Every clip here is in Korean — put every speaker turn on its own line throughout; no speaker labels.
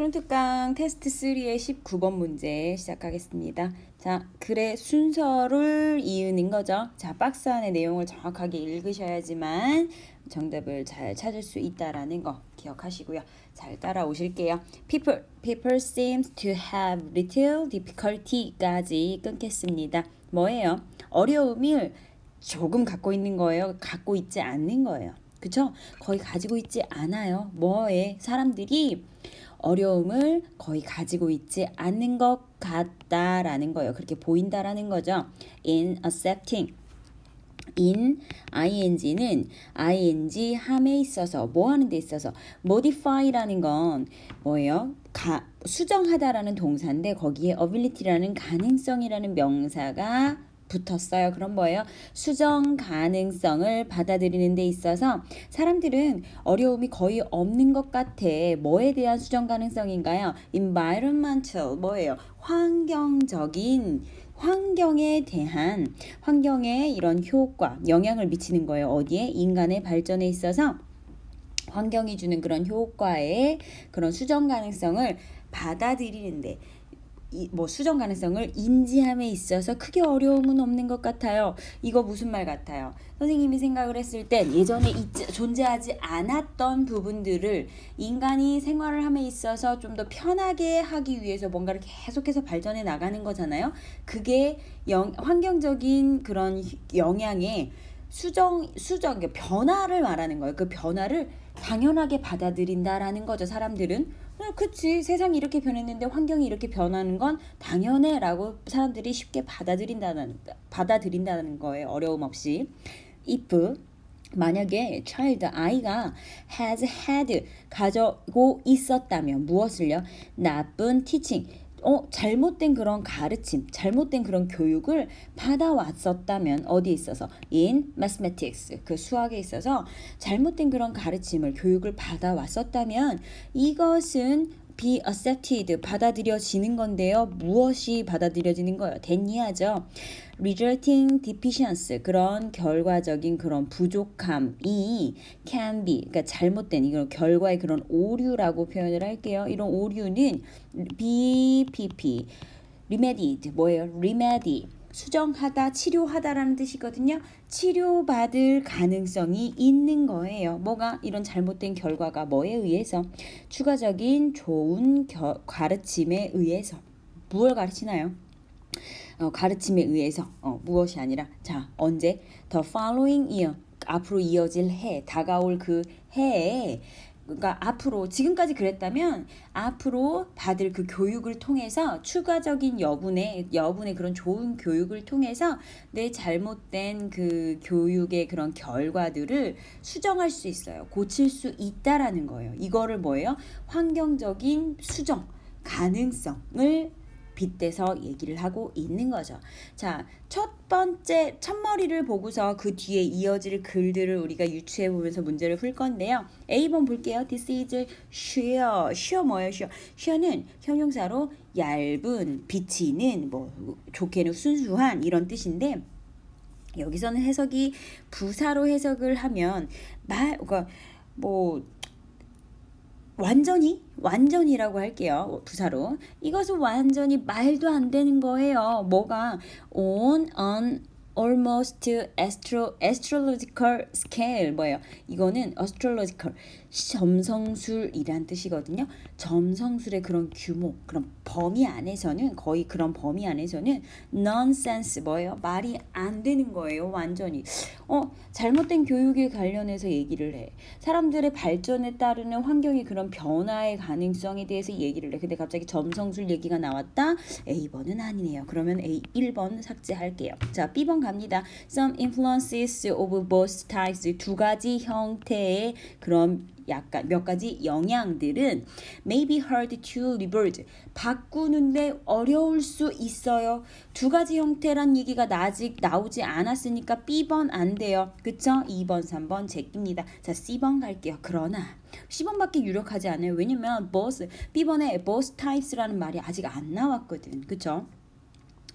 초능특강 테스트 3의 19번 문제 시작하겠습니다. 자, 글의 순서를 이으는 거죠. 자, 박스 안의 내용을 정확하게 읽으셔야지만 정답을 잘 찾을 수 있다라는 거 기억하시고요. 잘 따라오실게요. People seems to have little difficulty까지 끊겠습니다. 뭐예요? 어려움을 조금 갖고 있는 거예요? 갖고 있지 않는 거예요. 그쵸? 거의 가지고 있지 않아요. 뭐에? 사람들이 어려움을 거의 가지고 있지 않는 것 같다라는 거예요. 그렇게 보인다라는 거죠. In accepting. in ing는 ing 함에 있어서 뭐 하는 데 있어서 modify라는 건 뭐예요? 수정하다라는 동사인데 거기에 ability라는 가능성이라는 명사가 붙었어요. 그럼 뭐예요? 수정 가능성을 받아들이는 데 있어서 사람들은 어려움이 거의 없는 것 같아. 뭐에 대한 수정 가능성인가요? environmental 뭐예요? 환경에 대한 환경에 이런 효과, 영향을 미치는 거예요. 어디에? 인간의 발전에 있어서 환경이 주는 그런 효과의 그런 수정 가능성을 받아들이는데 수정 가능성을 인지함에 있어서 크게 어려움은 없는 것 같아요. 이거 무슨 말 같아요? 선생님이 생각을 했을 땐 예전에 존재하지 않았던 부분들을 인간이 생활을 함에 있어서 좀 더 편하게 하기 위해서 뭔가를 계속해서 발전해 나가는 거잖아요. 그게 환경적인 그런 영향에 변화를 말하는 거예요. 그 변화를 당연하게 받아들인다라는 거죠. 사람들은 그치, 세상이 이렇게 변했는데 환경이 이렇게 변하는 건 당연해 라고 사람들이 쉽게 받아들인다는 거예요. 어려움 없이. if 만약에 아이가 has had 가지고 있었다면 무엇을요? 나쁜 teaching 잘못된 그런 가르침, 잘못된 그런 교육을 받아왔었다면 어디에 있어서? in mathematics, 그 수학에 있어서 잘못된 그런 가르침을, 교육을 받아왔었다면 이것은 be accepted, 받아들여지는 건데요. 무엇이 받아들여지는 거예요? 된이하죠. resulting deficiency, 그런 결과적인 그런 부족함이 can be, 그러니까 잘못된 이런 결과의 그런 오류라고 표현을 할게요. 이런 오류는 BPP, remedied, 뭐예요? remedy, 수정하다, 치료하다라는 뜻이거든요. 치료받을 가능성이 있는 거예요. 뭐가? 이런 잘못된 결과가 뭐에 의해서? 추가적인 좋은 가르침에 의해서. 무엇을 가르치나요? 가르침에 의해서 무엇이 아니라 자 언제? The following year, 앞으로 이어질 해, 다가올 그 해에, 그러니까 앞으로 지금까지 그랬다면 앞으로 받을 그 교육을 통해서 추가적인 여분의 그런 좋은 교육을 통해서 내 잘못된 그 교육의 그런 결과들을 수정할 수 있어요. 고칠 수 있다라는 거예요. 이거를 뭐예요? 환경적인 수정 가능성을 빗대서 얘기를 하고 있는 거죠. 자, 첫 번째 첫머리를 보고서 그 뒤에 이어질 글들을 우리가 유추해 보면서 문제를 풀 건데요. A번 볼게요. This is sheer. sheer 뭐예요? sheer는 형용사로 얇은, 비치는, 뭐 좋게는 순수한 이런 뜻인데 여기서는 해석이 부사로 해석을 하면 그러니까 뭐 완전히라고 할게요. 부사로. 이것은 완전히 말도 안 되는 거예요. 뭐가? On an almost astrological scale. 뭐예요? 이거는 astrological, 점성술이란 뜻이거든요. 점성술의 그런 규모, 그런 범위 안에서는, 거의 그런 범위 안에서는 nonsense, 뭐예요? 말이 안 되는 거예요. 완전히. 잘못된 교육에 관련해서 얘기를 해. 사람들의 발전에 따르는 환경의 그런 변화의 가능성에 대해서 얘기를 해. 근데 갑자기 점성술 얘기가 나왔다? A번은 아니네요. 그러면 1번 삭제할게요. 자, B번 갑니다. Some influences of both types, 두 가지 형태의 그런 약간 몇 가지 영향들은 may be hard to reverse, 바꾸는데 어려울 수 있어요. 두 가지 형태란 얘기가 아직 나오지 않았으니까 B번 안 돼요. 그쵸? 2번, 3번 제낍니다. 자, C번 갈게요. 그러나 C번밖에 유력하지 않아요. 왜냐면 both, B번에 both types라는 말이 아직 안 나왔거든. 그쵸?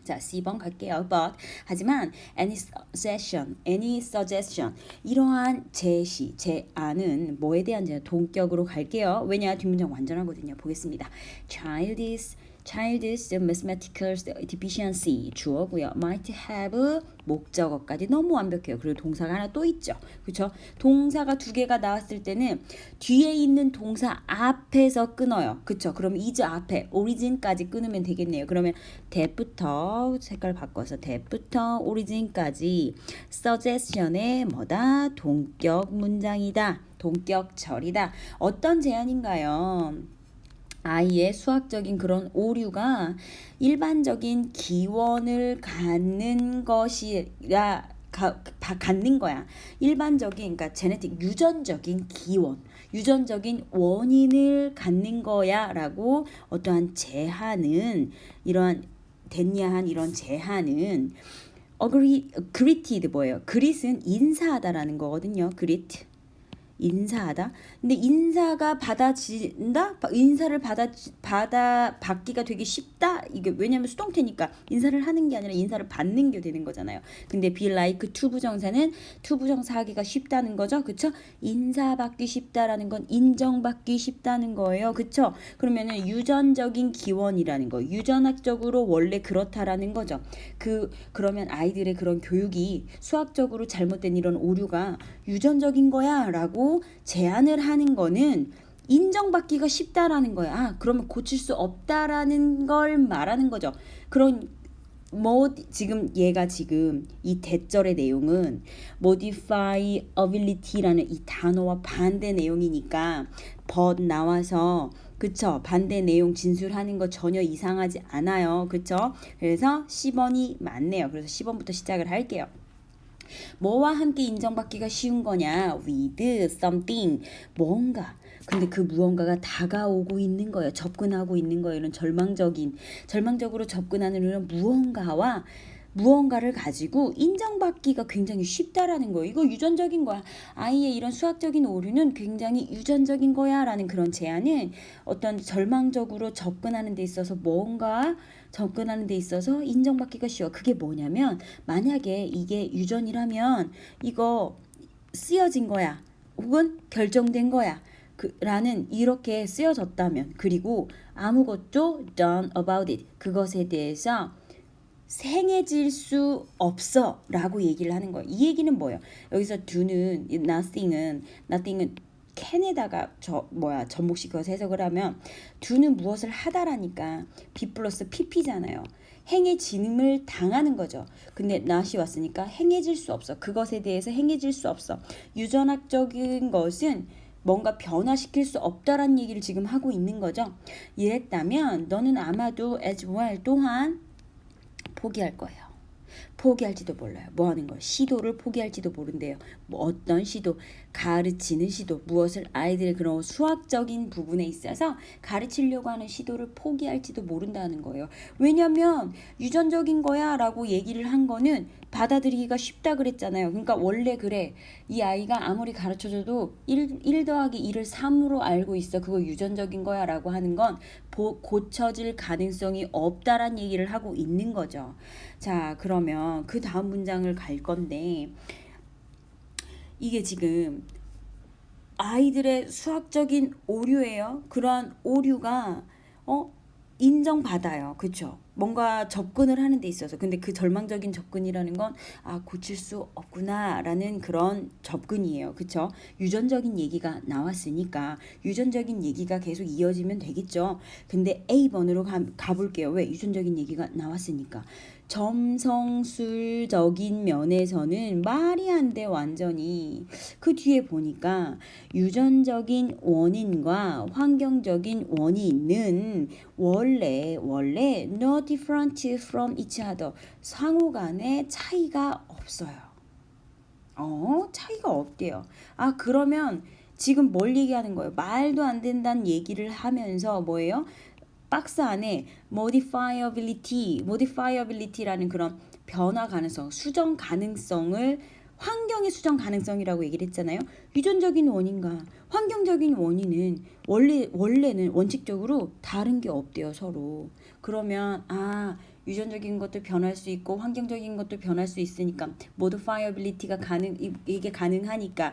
자, C번 갈게요. But 하지만 any suggestion 이러한 제시, 제안은 뭐에 대한 제안? 동격으로 갈게요. 왜냐? 뒷문장 완전하거든요. 보겠습니다. Child's mathematical deficiency 주어고요. might have 목적어까지 너무 완벽해요. 그리고 동사가 하나 또 있죠. 그렇죠? 동사가 두 개가 나왔을 때는 뒤에 있는 동사 앞에서 끊어요. 그렇죠? 그럼 is 앞에 origin까지 끊으면 되겠네요. 그러면 that부터 색깔 바꿔서 that부터 origin까지 suggestion의 뭐다? 동격 문장이다. 동격절이다. 어떤 제안인가요? 아이의 수학적인 그런 오류가 일반적인 기원을 갖는 것이라 갖는 거야. 일반적인 그러니까 제네틱 유전적인 기원, 유전적인 원인을 갖는 거야라고 어떠한 제한은 이러한 됐냐한 이런 제한은 greeted 뭐예요? greet은 인사하다라는 거거든요. greet 인사하다. 근데 인사가 받아진다? 인사를 받기가 되게 쉽다? 이게 왜냐면 수동태니까 인사를 하는 게 아니라 인사를 받는 게 되는 거잖아요. 근데 be like 투부정사는 투부정사 하기가 쉽다는 거죠. 그쵸? 인사받기 쉽다라는 건 인정받기 쉽다는 거예요. 그쵸? 그러면은 유전적인 기원이라는 거. 유전학적으로 원래 그렇다라는 거죠. 그러면 아이들의 그런 교육이 수학적으로 잘못된 이런 오류가 유전적인 거야 라고 제안을 하는 거는 인정받기가 쉽다라는 거야. 아, 그러면 고칠 수 없다라는 걸 말하는 거죠. 그런 지금 얘가 지금 이 대절의 내용은 modifiability라는 이 단어와 반대 내용이니까 but 나와서 그쵸? 반대 내용 진술하는 거 전혀 이상하지 않아요. 그쵸? 그래서 10번이 맞네요. 그래서 10번부터 시작을 할게요. 뭐와 함께 인정받기가 쉬운 거냐? with something 뭔가. 근데 그 무언가가 다가오고 있는 거예요. 접근하고 있는 거예요. 이런 절망적으로 접근하는 이런 무언가를 가지고 인정받기가 굉장히 쉽다라는 거예요. 이거 유전적인 거야. 아이의 이런 수학적인 오류는 굉장히 유전적인 거야 라는 그런 제안은 어떤 절망적으로 접근하는 데 있어서 접근하는 데 있어서 인정받기가 쉬워. 그게 뭐냐면 만약에 이게 유전이라면 이거 쓰여진 거야. 혹은 결정된 거야. 라는 이렇게 쓰여졌다면 그리고 아무것도 done about it. 그것에 대해서 행해질 수 없어 라고 얘기를 하는 거예요. 이 얘기는 뭐예요? 여기서 do는 nothing은 can에다가 접목시켜서 해석을 하면 do는 무엇을 하다라니까 be 플러스 pp잖아요. 행해짐을 당하는 거죠. 근데 not이 왔으니까 행해질 수 없어. 그것에 대해서 행해질 수 없어. 유전학적인 것은 뭔가 변화시킬 수 없다라는 얘기를 지금 하고 있는 거죠. 이랬다면 너는 아마도 as well 또한 포기할 거예요. 포기할지도 몰라요. 뭐 하는 걸? 시도를 포기할지도 모른대요. 뭐 어떤 시도? 가르치는 시도. 무엇을 아이들의 그런 수학적인 부분에 있어서 가르치려고 하는 시도를 포기할지도 모른다는 거예요. 왜냐면 유전적인 거야 라고 얘기를 한 거는 받아들이기가 쉽다 그랬잖아요. 그러니까 원래 그래. 이 아이가 아무리 가르쳐줘도 1 더하기 1을 3으로 알고 있어. 그거 유전적인 거야 라고 하는 건 고쳐질 가능성이 없다란 얘기를 하고 있는 거죠. 자, 그러면 그 다음 문장을 갈 건데 이게 지금 아이들의 수학적인 오류예요. 그러한 오류가 인정받아요. 그쵸? 뭔가 접근을 하는 데 있어서 근데 그 절망적인 접근이라는 건 고칠 수 없구나 라는 그런 접근이에요. 그쵸? 유전적인 얘기가 나왔으니까 유전적인 얘기가 계속 이어지면 되겠죠. 근데 A번으로 가볼게요. 왜? 유전적인 얘기가 나왔으니까. 점성술적인 면에서는 말이 안 돼 완전히. 그 뒤에 보니까 유전적인 원인과 환경적인 원인은 원래 no different from each other 상호 간에 차이가 없어요. 차이가 없대요. 그러면 지금 뭘 얘기하는 거예요? 말도 안 된다는 얘기를 하면서 뭐예요? 박스 안에 modifiability라는 그런 변화 가능성, 수정 가능성을 환경의 수정 가능성이라고 얘기를 했잖아요. 유전적인 원인과 환경적인 원인은 원래는 원칙적으로 다른 게 없대요, 서로. 그러면 유전적인 것도 변할 수 있고 환경적인 것도 변할 수 있으니까 modifiability가 이게 가능하니까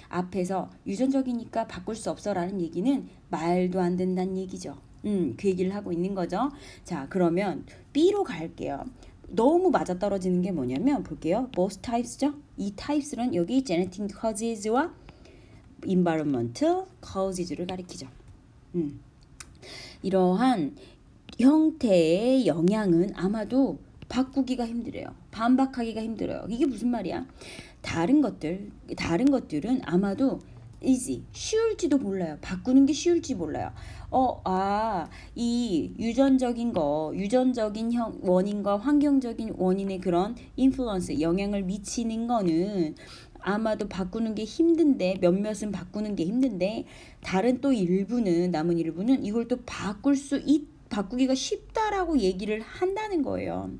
앞에서 유전적이니까 바꿀 수 없어라는 얘기는 말도 안 된다는 얘기죠. 그 얘기를 하고 있는 거죠. 자, 그러면 B로 갈게요. 너무 맞아떨어지는 게 뭐냐면 볼게요. both types죠. 이 types는 여기 genetic causes와 environmental causes를 가리키죠. 이러한 형태의 영향은 아마도 바꾸기가 힘들어요. 반박하기가 힘들어요. 이게 무슨 말이야? 다른 것들은 아마도 쉬울지도 몰라요. 바꾸는 게 쉬울지 몰라요. 이 유전적인 원인과 환경적인 원인의 그런 인플루언스, 영향을 미치는 거는 아마도 바꾸는 게 힘든데, 몇몇은 바꾸는 게 힘든데, 다른 또 남은 일부는 이걸 또 바꾸기가 쉽다라고 얘기를 한다는 거예요.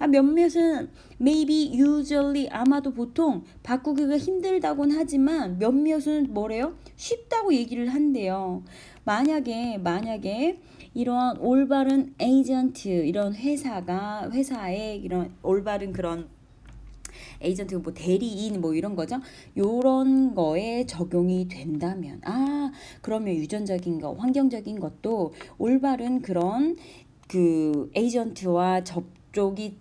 몇몇은 maybe, usually, 아마도 보통 바꾸기가 힘들다곤 하지만 몇몇은 뭐래요? 쉽다고 얘기를 한대요. 만약에 이러한 올바른 에이전트, 이런 회사의 이런 올바른 그런 에이전트, 뭐 대리인 뭐 이런 거죠. 요런 거에 적용이 된다면 그러면 유전적인 거, 환경적인 것도 올바른 그런 그 에이전트와 접촉이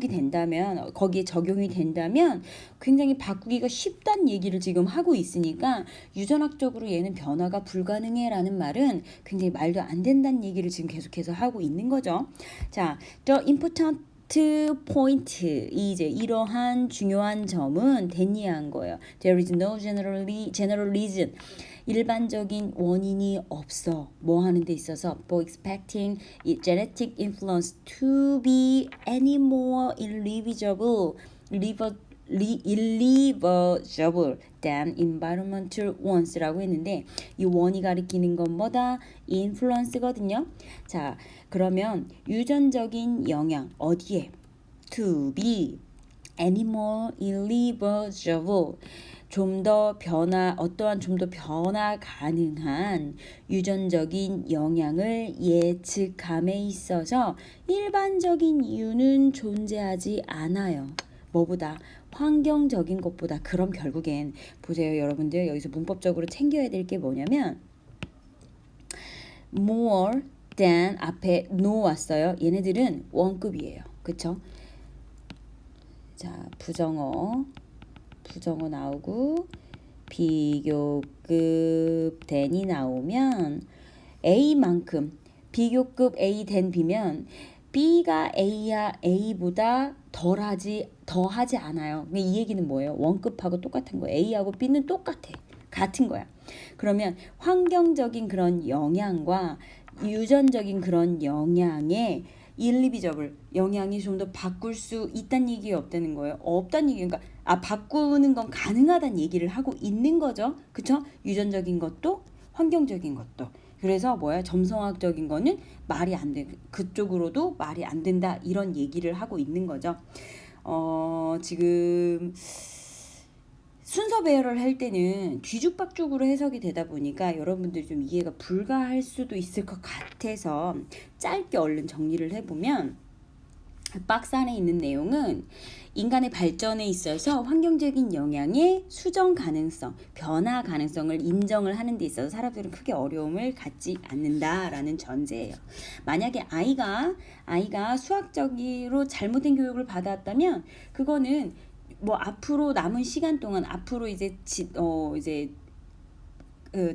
된다면, 거기에 적용이 된다면 굉장히 바꾸기가 쉽다는 얘기를 지금 하고 있으니까 유전학적으로 얘는 변화가 불가능해라는 말은 굉장히 말도 안 된다는 얘기를 지금 계속해서 하고 있는 거죠. 자, the important point, 이제 이러한 중요한 점은 됐냐한 거예요. There is no general reason. 일반적인 원인이 없어. 뭐 하는 데 있어서 for expecting genetic influence to be any more irreversible than environmental ones라고 했는데 이 원이 가리키는 건 뭐다? influence거든요. 자, 그러면 유전적인 영향 어디에? to be any more irreversible, 좀 더 변화 가능한 유전적인 영향을 예측함에 있어서 일반적인 이유는 존재하지 않아요. 뭐보다? 환경적인 것보다. 그럼 결국엔 보세요, 여러분들. 여기서 문법적으로 챙겨야 될 게 뭐냐면 more than 앞에 no 왔어요. 얘네들은 원급이에요. 그쵸? 자, 부정어 나오고 비교급 than이 나오면 A만큼 비교급 A than B면 B가 A보다 더하지 않아요. 이 얘기는 뭐예요? 원급하고 똑같은 거예요. A하고 B는 같은 거야. 그러면 환경적인 그런 영향과 유전적인 그런 영향에 irreversible, 영향이 좀 더 바꿀 수 있다는 얘기 없다는 거예요. 없다는 얘기, 그러니까 바꾸는 건 가능하다는 얘기를 하고 있는 거죠. 그쵸? 유전적인 것도 환경적인 것도. 그래서 점성학적인 거는 말이 안 돼. 그쪽으로도 말이 안 된다. 이런 얘기를 하고 있는 거죠. 지금 순서 배열을 할 때는 뒤죽박죽으로 해석이 되다 보니까 여러분들이 좀 이해가 불가할 수도 있을 것 같아서 짧게 얼른 정리를 해보면, 박스 안에 있는 내용은 인간의 발전에 있어서 환경적인 영향의 수정 가능성, 변화 가능성을 인정을 하는 데 있어서 사람들은 크게 어려움을 갖지 않는다라는 전제예요. 만약에 아이가 수학적으로 잘못된 교육을 받았다면 그거는 앞으로 남은 시간 동안 앞으로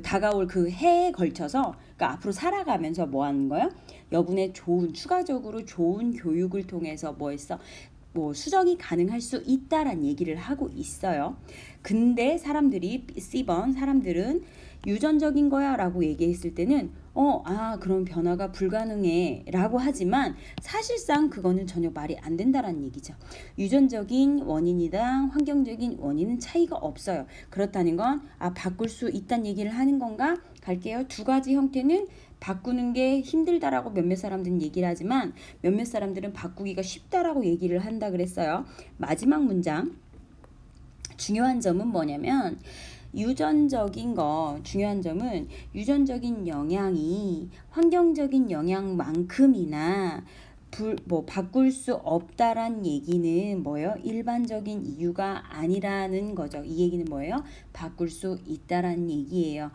다가올 그 해에 걸쳐서, 그러니까 앞으로 살아가면서 뭐 하는 거예요? 여분의 추가적으로 좋은 교육을 통해서 수정이 가능할 수 있다란 얘기를 하고 있어요. 근데 C번 사람들은 유전적인 거야 라고 얘기했을 때는 그런 변화가 불가능해 라고 하지만 사실상 그거는 전혀 말이 안 된다라는 얘기죠. 유전적인 원인이랑 환경적인 원인은 차이가 없어요. 그렇다는 건 바꿀 수 있다는 얘기를 하는 건가? 갈게요. 두 가지 형태는 바꾸는 게 힘들다라고 몇몇 사람들은 얘기를 하지만 몇몇 사람들은 바꾸기가 쉽다라고 얘기를 한다 그랬어요. 마지막 문장, 중요한 점은 뭐냐면 중요한 점은 유전적인 영향이 환경적인 영향만큼이나 바꿀 수 없다란 얘기는 뭐예요? 일반적인 이유가 아니라는 거죠. 이 얘기는 뭐예요? 바꿀 수 있다란 얘기예요.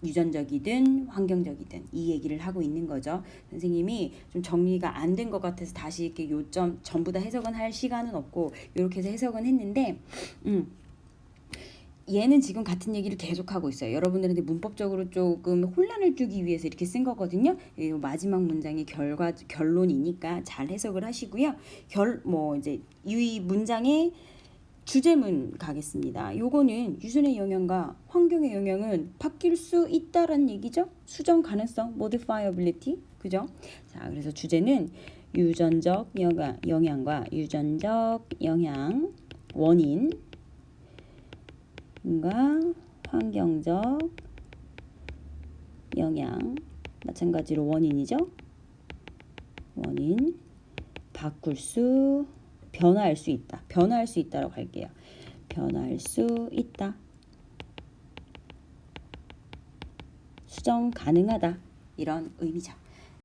유전적이든 환경적이든 이 얘기를 하고 있는 거죠. 선생님이 좀 정리가 안 된 것 같아서 다시 이렇게 요점 전부 다 해석은 할 시간은 없고 이렇게 해서 해석은 했는데 얘는 지금 같은 얘기를 계속하고 있어요. 여러분들한테 문법적으로 조금 혼란을 주기 위해서 이렇게 쓴 거거든요. 마지막 문장의 결론이니까 잘 해석을 하시고요. 이제 이 문장의 주제문 가겠습니다. 요거는 유전의 영향과 환경의 영향은 바뀔 수 있다라는 얘기죠. 수정 가능성, modifiability, 그죠? 자, 그래서 주제는 유전적 영향과 유전적 영향, 원인과 환경적 영향, 마찬가지로 원인이죠. 원인, 변화할 수 있다. 변화할 수 있다라고 할게요. 변화할 수 있다. 수정 가능하다. 이런 의미죠.